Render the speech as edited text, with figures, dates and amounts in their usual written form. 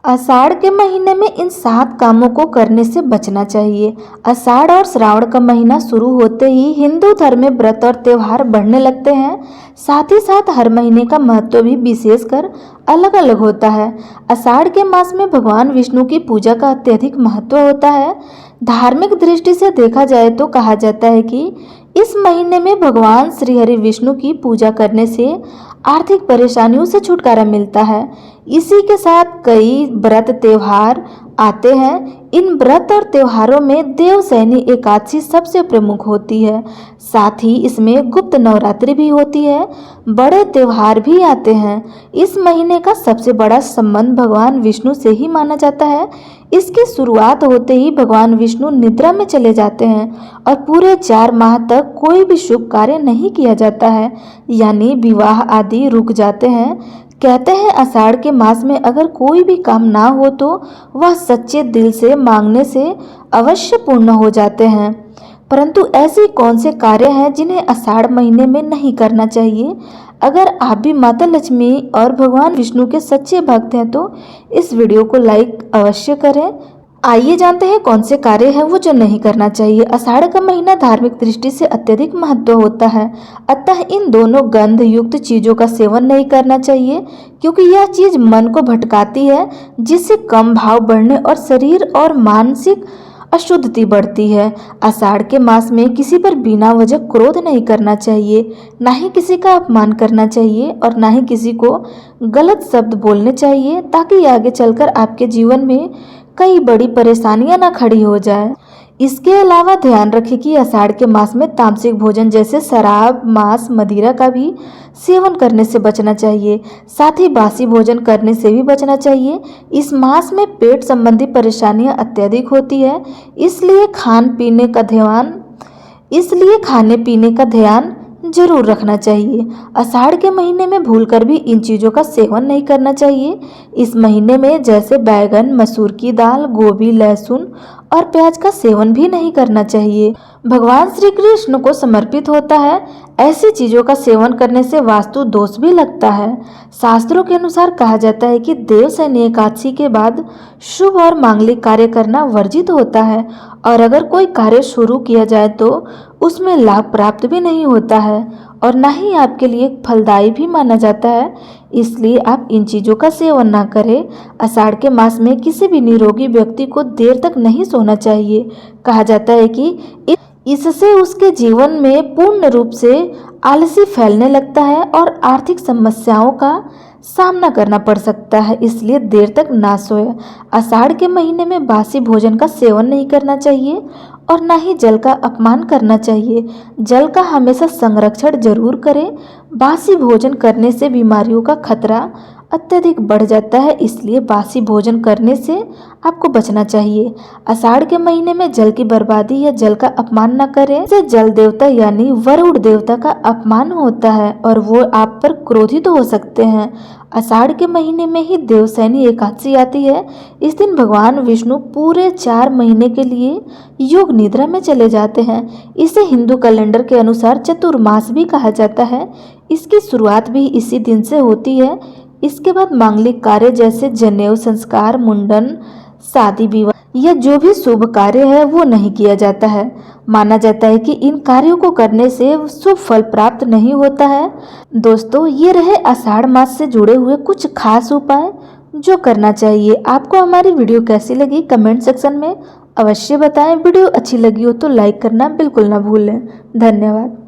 आषाढ़ के महीने में इन 7 कामों को करने से बचना चाहिए। आषाढ़ और श्रावण का महीना शुरू होते ही हिंदू धर्म में व्रत और त्योहार बढ़ने लगते हैं। साथ ही साथ हर महीने का महत्व भी विशेषकर अलग अलग होता है। आषाढ़ के मास में भगवान विष्णु की पूजा का अत्यधिक महत्व होता है। धार्मिक दृष्टि से देखा जाए तो कहा जाता है कि इस महीने में भगवान श्री हरि विष्णु की पूजा करने से आर्थिक परेशानियों से छुटकारा मिलता है। इसी के साथ कई व्रत त्योहार आते हैं। इन व्रत और त्योहारों में देवशयनी एकादशी सबसे प्रमुख होती है। साथ ही इसमें गुप्त नवरात्रि भी होती है। बड़े त्योहार भी आते हैं। इस महीने का सबसे बड़ा संबंध भगवान विष्णु से ही माना जाता है। इसकी शुरुआत होते ही भगवान विष्णु निद्रा में चले जाते हैं और पूरे 4 माह तक कोई भी शुभ कार्य नहीं किया जाता है, यानी विवाह आदि रुक जाते हैं। कहते हैं आषाढ़ के मास में अगर कोई भी काम ना हो तो वह सच्चे दिल से मांगने से अवश्य पूर्ण हो जाते हैं। परंतु ऐसे कौन से कार्य हैं जिन्हें आषाढ़ महीने में नहीं करना चाहिए? अगर आप भी माता लक्ष्मी और भगवान विष्णु के सच्चे भक्त हैं तो इस वीडियो को लाइक अवश्य करें। आइए जानते हैं कौन से कार्य हैं वो जो नहीं करना चाहिए। आषाढ़ का महीना धार्मिक दृष्टि से अत्यधिक महत्व होता है, अतः इन दोनों गंध युक्त चीजों का सेवन नहीं करना चाहिए, क्योंकि यह चीज मन को भटकाती है, जिससे कम भाव बढ़ने और शरीर और मानसिक अशुद्धि बढ़ती है। आषाढ़ के मास में किसी पर बिना वजह क्रोध नहीं करना चाहिए, ना ही किसी का अपमान करना चाहिए और ना ही किसी को गलत शब्द बोलने चाहिए, ताकि आगे चलकर आपके जीवन में कई बड़ी परेशानियां ना खड़ी हो जाए। इसके अलावा ध्यान रखें कि आषाढ़ के मास में तामसिक भोजन जैसे शराब, मांस, मदिरा का भी सेवन करने से बचना चाहिए। साथ ही बासी भोजन करने से भी बचना चाहिए। इस मास में पेट संबंधी परेशानियां अत्यधिक होती है, इसलिए खाने पीने का ध्यान जरूर रखना चाहिए। आषाढ़ के महीने में भूलकर भी इन चीज़ों का सेवन नहीं करना चाहिए। इस महीने में जैसे बैगन, मसूर की दाल, गोभी, लहसुन और प्याज का सेवन भी नहीं करना चाहिए। भगवान श्री कृष्ण को समर्पित होता है। ऐसी चीज़ों का सेवन करने से वास्तु दोष भी लगता है। शास्त्रों के अनुसार कहा जाता है कि देवशयनी एकादशी के बाद शुभ और मांगलिक कार्य करना वर्जित होता है, और अगर कोई कार्य शुरू किया जाए तो उसमें लाभ प्राप्त भी नहीं होता है और न ही आपके लिए फलदायी भी माना जाता है। इसलिए आप इन चीज़ों का सेवन ना करें। आषाढ़ के मास में किसी भी निरोगी व्यक्ति को देर तक नहीं सोना चाहिए। कहा जाता है कि इससे उसके जीवन में पूर्ण रूप से आलसी फैलने लगता है और आर्थिक समस्याओं का सामना करना पड़ सकता है, इसलिए देर तक ना सोए। आषाढ़ के महीने में बासी भोजन का सेवन नहीं करना चाहिए और ना ही जल का अपमान करना चाहिए। जल का हमेशा संरक्षण जरूर करें। बासी भोजन करने से बीमारियों का खतरा अत्यधिक बढ़ जाता है, इसलिए बासी भोजन करने से आपको बचना चाहिए। आषाढ़ के महीने में जल की बर्बादी या जल का अपमान न करें। इससे जल देवता यानी वरुण देवता का अपमान होता है और वो आप पर क्रोधित हो सकते हैं। आषाढ़ के महीने में ही देवशयनी एकादशी आती है। इस दिन भगवान विष्णु पूरे 4 महीने के लिए योग निद्रा में चले जाते हैं। इसे हिंदू कैलेंडर के अनुसार चतुर्मास भी कहा जाता है। इसकी शुरुआत भी इसी दिन से होती है। इसके बाद मांगलिक कार्य जैसे जनेऊ संस्कार, मुंडन, शादी विवाह या जो भी शुभ कार्य है वो नहीं किया जाता है। माना जाता है कि इन कार्यों को करने से शुभ फल प्राप्त नहीं होता है। दोस्तों, ये रहे आषाढ़ मास से जुड़े हुए कुछ खास उपाय जो करना चाहिए। आपको हमारी वीडियो कैसी लगी कमेंट सेक्शन में अवश्य बताएं। वीडियो अच्छी लगी हो तो लाइक करना बिल्कुल ना भूलें। धन्यवाद।